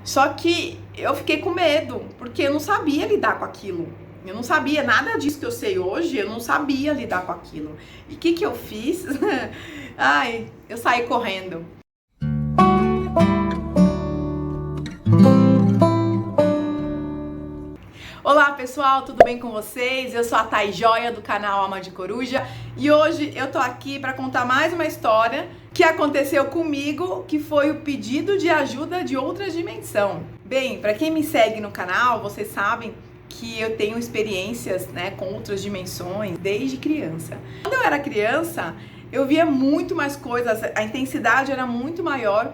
Só que eu fiquei com medo, porque eu não sabia lidar com aquilo. Eu não sabia nada disso que eu sei hoje, eu não sabia lidar com aquilo. E o que eu fiz? Ai, eu saí correndo. Olá pessoal, tudo bem com vocês? Eu sou a Thay Joia do canal Alma de Coruja e hoje eu tô aqui para contar mais uma história que aconteceu comigo, que foi o pedido de ajuda de outra dimensão. Bem, para quem me segue no canal, vocês sabem que eu tenho experiências, com outras dimensões desde criança. Quando eu era criança, eu via muito mais coisas, a intensidade era muito maior,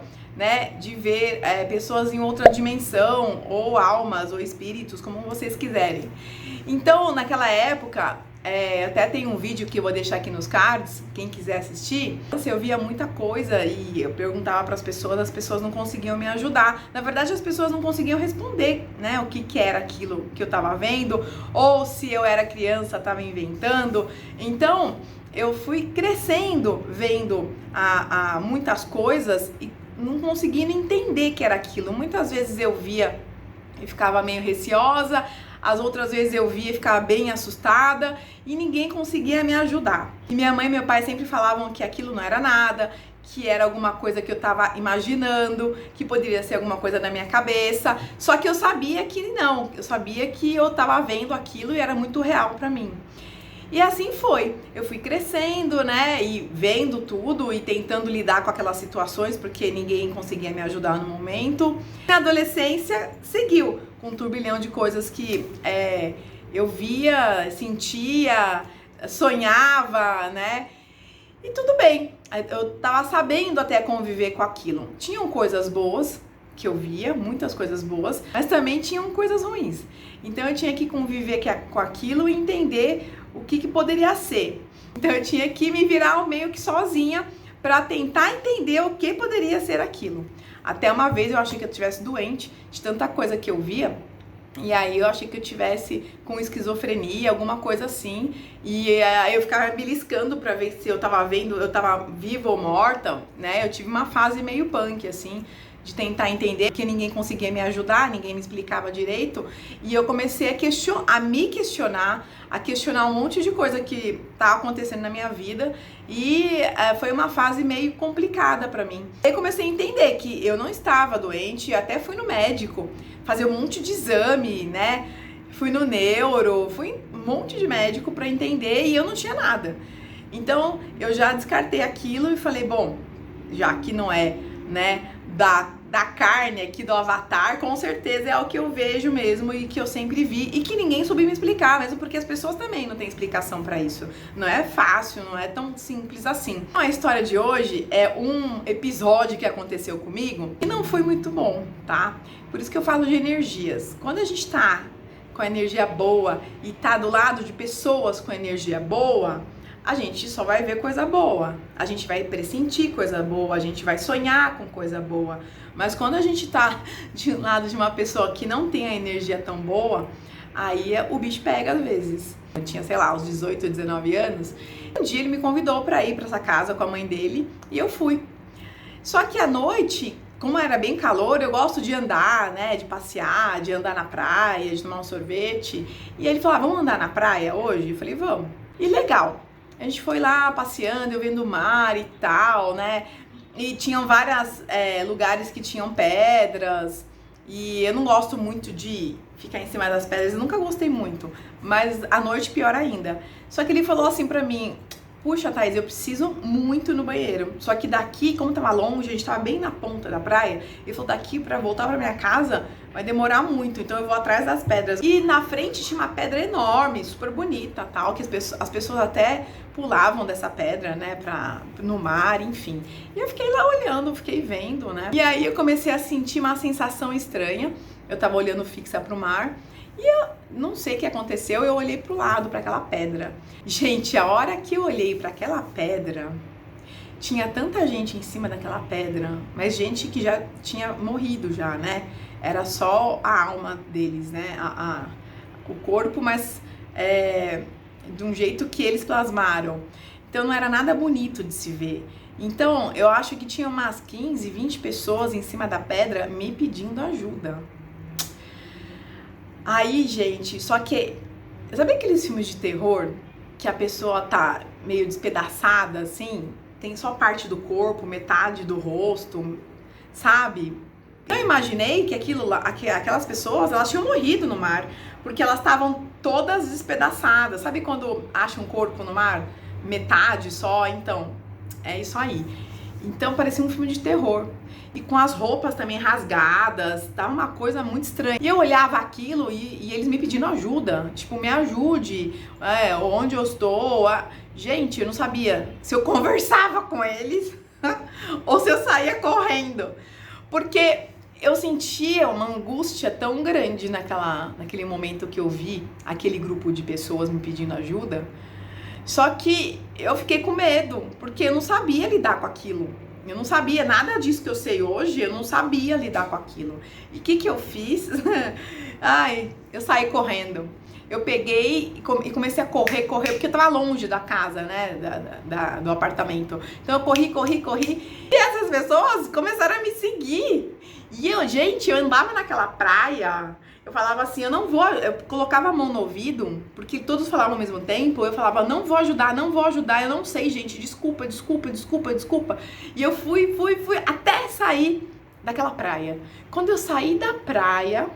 de ver pessoas em outra dimensão, ou almas, ou espíritos, como vocês quiserem. Então, naquela época, até tem um vídeo que eu vou deixar aqui nos cards, quem quiser assistir. Eu via muita coisa e eu perguntava para as pessoas não conseguiam me ajudar. Na verdade, as pessoas não conseguiam responder, o que era aquilo que eu estava vendo, ou se eu era criança, estava inventando. Então, eu fui crescendo, vendo muitas coisas e não conseguindo entender que era aquilo. Muitas vezes eu via e ficava meio receosa, as outras vezes eu via e ficava bem assustada e ninguém conseguia me ajudar. E minha mãe e meu pai sempre falavam que aquilo não era nada, que era alguma coisa que eu tava imaginando, que poderia ser alguma coisa da minha cabeça. Só que eu sabia que não, eu sabia que eu tava vendo aquilo e era muito real pra mim. E assim foi, eu fui crescendo, e vendo tudo e tentando lidar com aquelas situações, porque ninguém conseguia me ajudar no momento. Na adolescência, seguiu com um turbilhão de coisas que eu via, sentia, sonhava, e tudo bem, eu tava sabendo até conviver com aquilo. Tinham coisas boas que eu via, muitas coisas boas, mas também tinham coisas ruins. Então eu tinha que conviver com aquilo e entender o que poderia ser. Então eu tinha que me virar meio que sozinha para tentar entender o que poderia ser aquilo. Até uma vez eu achei que eu estivesse doente de tanta coisa que eu via. E aí eu achei que eu tivesse com esquizofrenia, alguma coisa assim. E aí eu ficava beliscando pra ver se eu tava vendo, eu tava viva ou morta, Eu tive uma fase meio punk, assim, de tentar entender, que ninguém conseguia me ajudar, ninguém me explicava direito. E eu comecei a me questionar, a questionar um monte de coisa que tá acontecendo na minha vida. E foi uma fase meio complicada pra mim. Aí comecei a entender que eu não estava doente, até fui no médico fazer um monte de exame, Fui no neuro, fui um monte de médico pra entender e eu não tinha nada. Então eu já descartei aquilo e falei, bom, já que não é, da carne aqui do Avatar, com certeza é o que eu vejo mesmo e que eu sempre vi e que ninguém soube me explicar, mesmo porque as pessoas também não têm explicação pra isso. Não é fácil, não é tão simples assim. A história de hoje é um episódio que aconteceu comigo e não foi muito bom, tá? Por isso que eu falo de energias. Quando a gente tá com a energia boa e tá do lado de pessoas com energia boa, a gente só vai ver coisa boa, a gente vai pressentir coisa boa, a gente vai sonhar com coisa boa. Mas quando a gente tá de lado de uma pessoa que não tem a energia tão boa, aí o bicho pega às vezes. Eu tinha, sei lá, uns 18, 19 anos. Um dia ele me convidou pra ir pra essa casa com a mãe dele e eu fui. Só que à noite, como era bem calor, eu gosto de andar, de passear, de andar na praia, de tomar um sorvete. E ele falou, vamos andar na praia hoje? Eu falei, vamos. E legal. A gente foi lá passeando, eu vendo o mar e tal, E tinham vários lugares que tinham pedras. E eu não gosto muito de ficar em cima das pedras, eu nunca gostei muito. Mas à noite pior ainda. Só que ele falou assim pra mim, puxa, Thaís, eu preciso muito no banheiro. Só que daqui, como tava longe, a gente tava bem na ponta da praia. Ele falou, daqui pra voltar pra minha casa vai demorar muito, então eu vou atrás das pedras. E na frente tinha uma pedra enorme, super bonita, tal, que as pessoas até pulavam dessa pedra, no mar, enfim. E eu fiquei lá olhando, fiquei vendo, E aí eu comecei a sentir uma sensação estranha. Eu tava olhando fixa pro mar. E eu não sei o que aconteceu, eu olhei pro lado, para aquela pedra. Gente, a hora que eu olhei para aquela pedra, tinha tanta gente em cima daquela pedra, mas gente que já tinha morrido já, Era só a alma deles, o corpo, mas de um jeito que eles plasmaram. Então não era nada bonito de se ver. Então eu acho que tinha umas 15, 20 pessoas em cima da pedra me pedindo ajuda. Aí, gente, só que... Sabe aqueles filmes de terror que a pessoa tá meio despedaçada, assim? Tem só parte do corpo, metade do rosto, sabe? Eu imaginei que aquelas pessoas, elas tinham morrido no mar, porque elas estavam todas despedaçadas. Sabe quando acha um corpo no mar? Metade só? Então, é isso aí. Então parecia um filme de terror. E com as roupas também rasgadas, tava uma coisa muito estranha. E eu olhava aquilo e eles me pedindo ajuda. Tipo, me ajude, onde eu estou. Gente, eu não sabia se eu conversava com eles ou se eu saía correndo. Porque eu sentia uma angústia tão grande naquele momento que eu vi aquele grupo de pessoas me pedindo ajuda. Só que eu fiquei com medo, porque eu não sabia lidar com aquilo. Eu não sabia nada disso que eu sei hoje, eu não sabia lidar com aquilo. E o que eu fiz? Eu saí correndo. Eu peguei e comecei a correr, porque eu tava longe da casa, né, do apartamento. Então eu corri. E essas pessoas começaram a me seguir. E eu andava naquela praia, eu falava assim, eu colocava a mão no ouvido, porque todos falavam ao mesmo tempo, eu falava, não vou ajudar, eu não sei, gente, desculpa. E eu fui, até sair daquela praia. Quando eu saí da praia,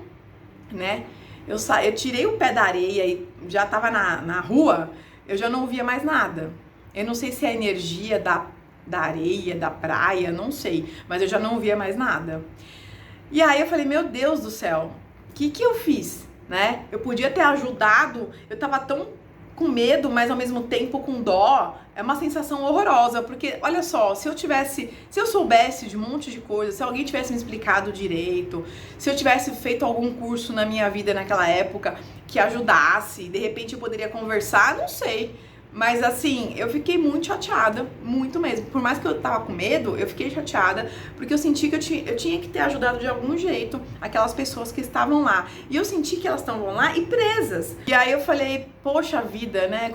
né, eu tirei o pé da areia e já tava na rua, eu já não ouvia mais nada. Eu não sei se é a energia da areia, da praia, não sei, mas eu já não ouvia mais nada. E aí eu falei, meu Deus do céu, o que eu fiz, né? Eu podia ter ajudado, eu tava tão com medo, mas ao mesmo tempo com dó. É uma sensação horrorosa, porque olha só, se eu soubesse de um monte de coisa, se alguém tivesse me explicado direito, se eu tivesse feito algum curso na minha vida naquela época que ajudasse, de repente eu poderia conversar, não sei. Mas assim, eu fiquei muito chateada, muito mesmo. Por mais que eu tava com medo, eu fiquei chateada, porque eu senti que eu tinha que ter ajudado de algum jeito aquelas pessoas que estavam lá. E eu senti que elas estavam lá e presas. E aí eu falei, poxa vida, né,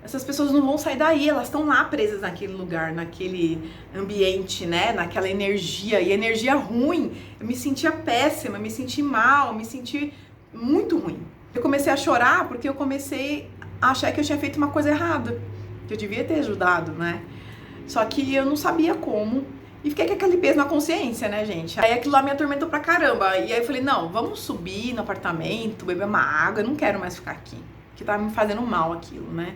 essas pessoas não vão sair daí, elas estão lá presas naquele lugar, naquele ambiente, né, naquela energia. E energia ruim, eu me sentia péssima, me senti mal, me senti muito ruim. Eu comecei a chorar porque eu comecei achar que eu tinha feito uma coisa errada, que eu devia ter ajudado, né? Só que eu não sabia como. E fiquei com aquele peso na consciência, né, gente? Aí aquilo lá me atormentou pra caramba. E aí eu falei, não, vamos subir no apartamento, beber uma água, eu não quero mais ficar aqui. Porque tava me fazendo mal aquilo, né?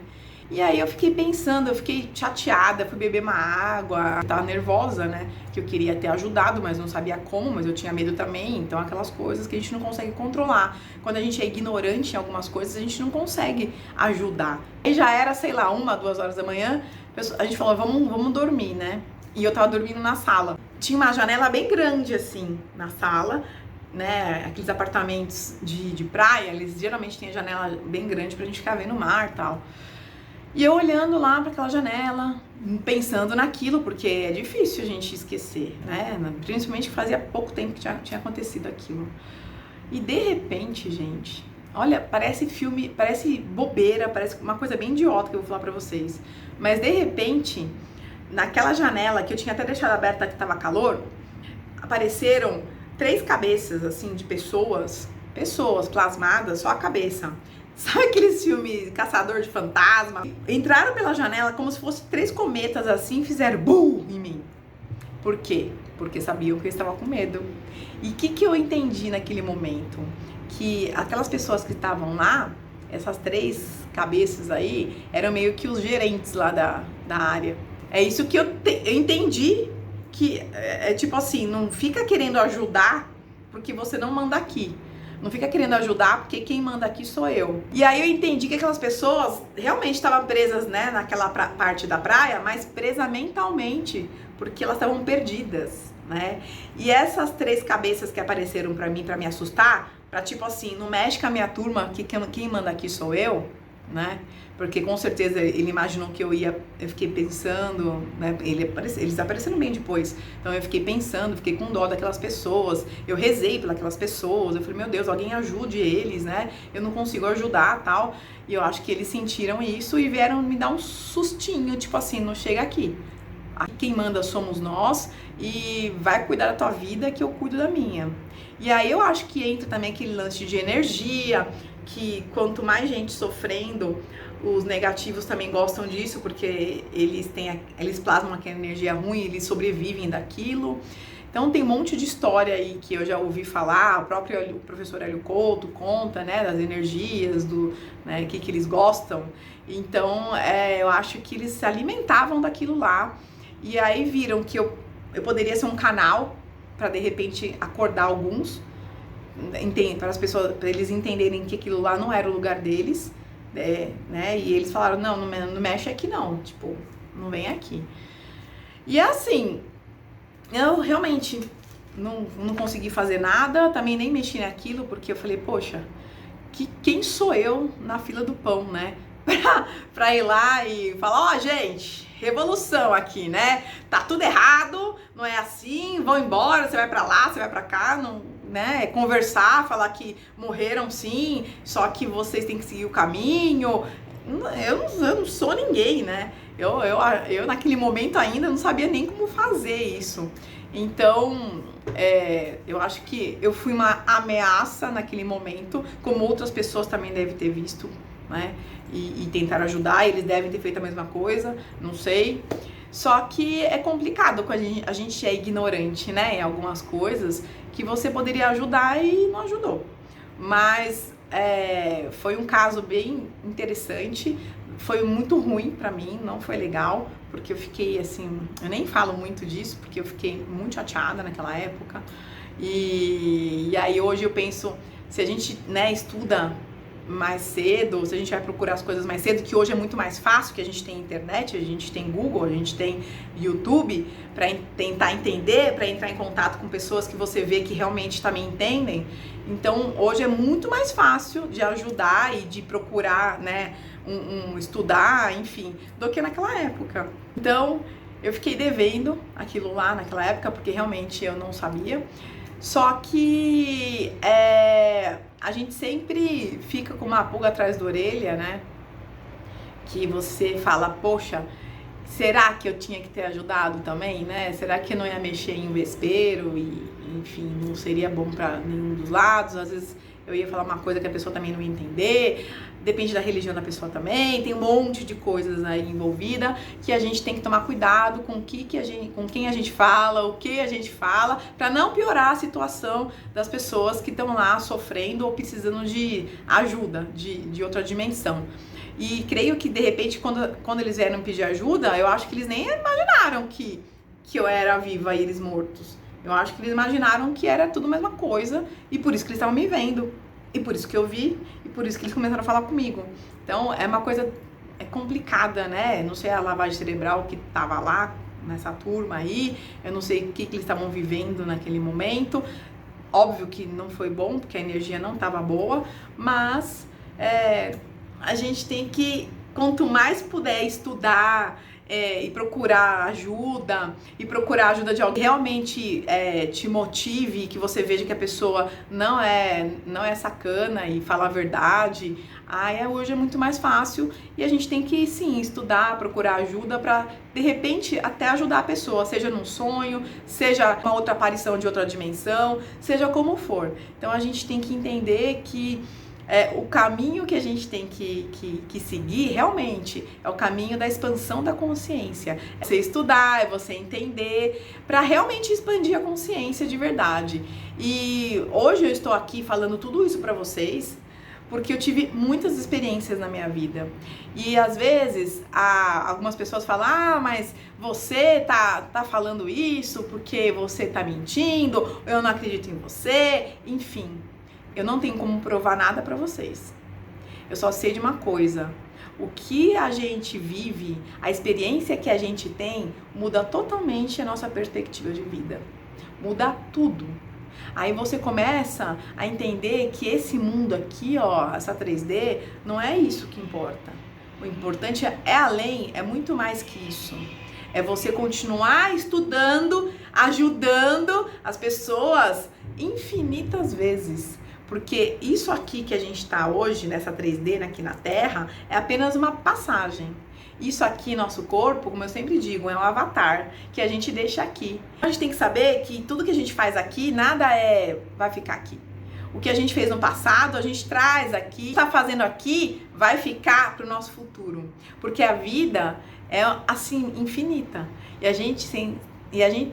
E aí eu fiquei pensando, eu fiquei chateada, fui beber uma água, eu tava nervosa, né? Que eu queria ter ajudado, mas não sabia como, mas eu tinha medo também. Então aquelas coisas que a gente não consegue controlar. Quando a gente é ignorante em algumas coisas, a gente não consegue ajudar. E já era, sei lá, 1, 2 horas da manhã, a gente falou, vamos dormir, né? E eu tava dormindo na sala. Tinha uma janela bem grande, assim, na sala, né? Aqueles apartamentos de praia, eles geralmente têm a janela bem grande pra gente ficar vendo o mar e tal. E eu olhando lá para aquela janela, pensando naquilo, porque é difícil a gente esquecer, né? Principalmente que fazia pouco tempo que tinha acontecido aquilo. E de repente, gente, olha, parece filme, parece bobeira, parece uma coisa bem idiota que eu vou falar pra vocês. Mas de repente, naquela janela que eu tinha até deixado aberta que tava calor, apareceram 3 cabeças, assim, de pessoas plasmadas, só a cabeça. Sabe aqueles filmes Caçador de Fantasma? Entraram pela janela como se fossem 3 cometas assim e fizeram BUM em mim. Por quê? Porque sabiam que eu estava com medo. E o que eu entendi naquele momento? Que aquelas pessoas que estavam lá, essas 3 cabeças aí, eram meio que os gerentes lá da área. É isso que eu entendi, que é tipo assim, não fica querendo ajudar porque você não manda aqui. Não fica querendo ajudar, porque quem manda aqui sou eu. E aí eu entendi que aquelas pessoas realmente estavam presas, né, naquela parte da praia, mas presas mentalmente, porque elas estavam perdidas, né? E essas 3 cabeças que apareceram pra mim, pra me assustar, pra tipo assim, não mexe com a minha turma, que quem manda aqui sou eu, né? Porque com certeza ele imaginou que eu fiquei pensando, né? Eles apareceram bem depois. Então eu fiquei pensando, fiquei com dó daquelas pessoas. Eu rezei pelas pessoas. Eu falei, meu Deus, alguém ajude eles, né? Eu não consigo ajudar, tal. E eu acho que eles sentiram isso e vieram me dar um sustinho, tipo assim, não chega aqui. Quem manda somos nós e vai cuidar da tua vida que eu cuido da minha. E aí eu acho que entra também aquele lance de energia, que quanto mais gente sofrendo, os negativos também gostam disso, porque eles plasmam aquela energia ruim, eles sobrevivem daquilo. Então tem um monte de história aí que eu já ouvi falar, o professor Hélio Couto conta, né, das energias, né, que eles gostam. Então eu acho que eles se alimentavam daquilo lá, e aí viram que eu poderia ser um canal para de repente acordar alguns, para as pessoas, para eles entenderem que aquilo lá não era o lugar deles, né? E eles falaram, não mexe aqui não, tipo, não vem aqui. E assim, eu realmente não consegui fazer nada, também nem mexi naquilo, porque eu falei, poxa, quem sou eu na fila do pão, né? Pra ir lá e falar, gente, revolução aqui, né? Tá tudo errado, não é assim, vão embora, você vai pra lá, você vai pra cá, não, né? Conversar, falar que morreram sim, só que vocês têm que seguir o caminho. Eu não sou ninguém, né? Eu naquele momento ainda não sabia nem como fazer isso. Então, eu acho que eu fui uma ameaça naquele momento, como outras pessoas também devem ter visto, né? E tentar ajudar, eles devem ter feito a mesma coisa, não sei. Só que é complicado quando a gente é ignorante, né? Em algumas coisas que você poderia ajudar e não ajudou. Mas foi um caso bem interessante, foi muito ruim pra mim, não foi legal, porque eu fiquei assim, eu nem falo muito disso, porque eu fiquei muito chateada naquela época. E aí hoje eu penso, se a gente, né, estuda mais cedo, se a gente vai procurar as coisas mais cedo, que hoje é muito mais fácil, que a gente tem internet, a gente tem Google, a gente tem YouTube, para tentar entender, para entrar em contato com pessoas que você vê que realmente também entendem. Então hoje é muito mais fácil de ajudar e de procurar, né, estudar, enfim, do que naquela época. Então eu fiquei devendo aquilo lá naquela época, porque realmente eu não sabia. Só que a gente sempre fica com uma pulga atrás da orelha, né? Que você fala, poxa, será que eu tinha que ter ajudado também, né? Será que eu não ia mexer em um vespeiro e, enfim, não seria bom para nenhum dos lados? Às vezes eu ia falar uma coisa que a pessoa também não ia entender, depende da religião da pessoa também, tem um monte de coisas aí envolvida que a gente tem que tomar cuidado com com quem a gente fala, o que a gente fala, para não piorar a situação das pessoas que estão lá sofrendo ou precisando de ajuda, de outra dimensão. E creio que de repente quando eles vieram pedir ajuda, eu acho que eles nem imaginaram que eu era viva e eles mortos. Eu acho que eles imaginaram que era tudo a mesma coisa e por isso que eles estavam me vendo. E por isso que eu vi e por isso que eles começaram a falar comigo. Então é uma coisa complicada, né? Não sei a lavagem cerebral que tava lá nessa turma aí. Eu não sei o que eles estavam vivendo naquele momento. Óbvio que não foi bom, porque a energia não tava boa. Mas a gente tem que, quanto mais puder estudar, e procurar ajuda, e procurar ajuda de alguém que realmente te motive, que você veja que a pessoa não é sacana e fala a verdade, hoje é muito mais fácil e a gente tem que sim estudar, procurar ajuda para de repente até ajudar a pessoa, seja num sonho, seja uma outra aparição de outra dimensão, seja como for. Então a gente tem que entender que o caminho que a gente tem que seguir realmente é o caminho da expansão da consciência. É você estudar, é você entender, para realmente expandir a consciência de verdade. E hoje eu estou aqui falando tudo isso para vocês, porque eu tive muitas experiências na minha vida. E às vezes algumas pessoas falam, mas você tá falando isso porque você tá mentindo, eu não acredito em você, enfim. Eu não tenho como provar nada pra vocês. Eu só sei de uma coisa. O que a gente vive, a experiência que a gente tem, muda totalmente a nossa perspectiva de vida. Muda tudo. Aí você começa a entender que esse mundo aqui, ó, essa 3D, não é isso que importa. O importante é além, é muito mais que isso. É você continuar estudando, ajudando as pessoas infinitas vezes. Porque isso aqui que a gente está hoje, nessa 3D aqui na Terra, é apenas uma passagem. Isso aqui, nosso corpo, como eu sempre digo, é um avatar que a gente deixa aqui. A gente tem que saber que tudo que a gente faz aqui, nada vai ficar aqui. O que a gente fez no passado, a gente traz aqui. O que está fazendo aqui vai ficar para o nosso futuro. Porque a vida é, assim, infinita. E a gente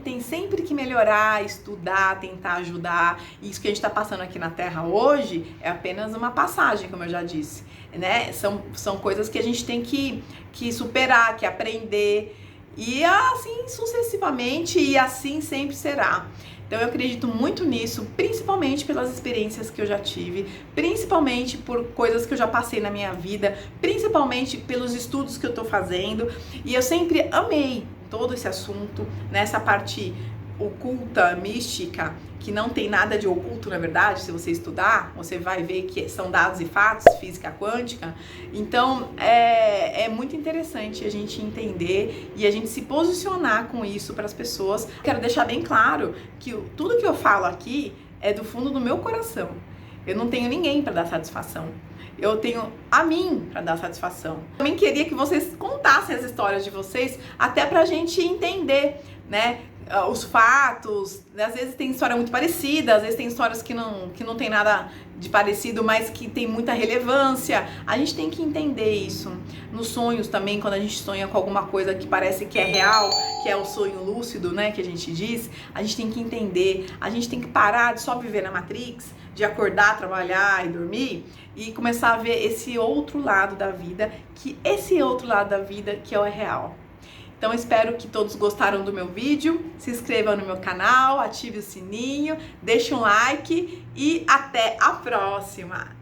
tem sempre que melhorar, estudar, tentar ajudar. E isso que a gente está passando aqui na Terra hoje é apenas uma passagem, como eu já disse, né? São coisas que a gente tem que superar, que aprender. E assim sucessivamente, e assim sempre será. Então eu acredito muito nisso, principalmente pelas experiências que eu já tive, principalmente por coisas que eu já passei na minha vida, principalmente pelos estudos que eu tô fazendo. E eu sempre amei todo esse assunto, nessa parte oculta, mística, que não tem nada de oculto, na verdade. Se você estudar, você vai ver que são dados e fatos, física quântica. Então, é muito interessante a gente entender e a gente se posicionar com isso para as pessoas. Quero deixar bem claro que tudo que eu falo aqui é do fundo do meu coração. Eu não tenho ninguém para dar satisfação. Eu tenho a mim para dar satisfação. Também queria que vocês contassem as histórias de vocês, até pra gente entender, né, os fatos. Às vezes tem história muito parecida, às vezes tem histórias que não tem nada de parecido, mas que tem muita relevância. A gente tem que entender isso. Nos sonhos também, quando a gente sonha com alguma coisa que parece que é real, que é o sonho lúcido, né, que a gente diz, a gente tem que entender, a gente tem que parar de só viver na Matrix, de acordar, trabalhar e dormir, e começar a ver esse outro lado da vida, que é o real. Então espero que todos gostaram do meu vídeo, se inscrevam no meu canal, ative o sininho, deixe um like e até a próxima!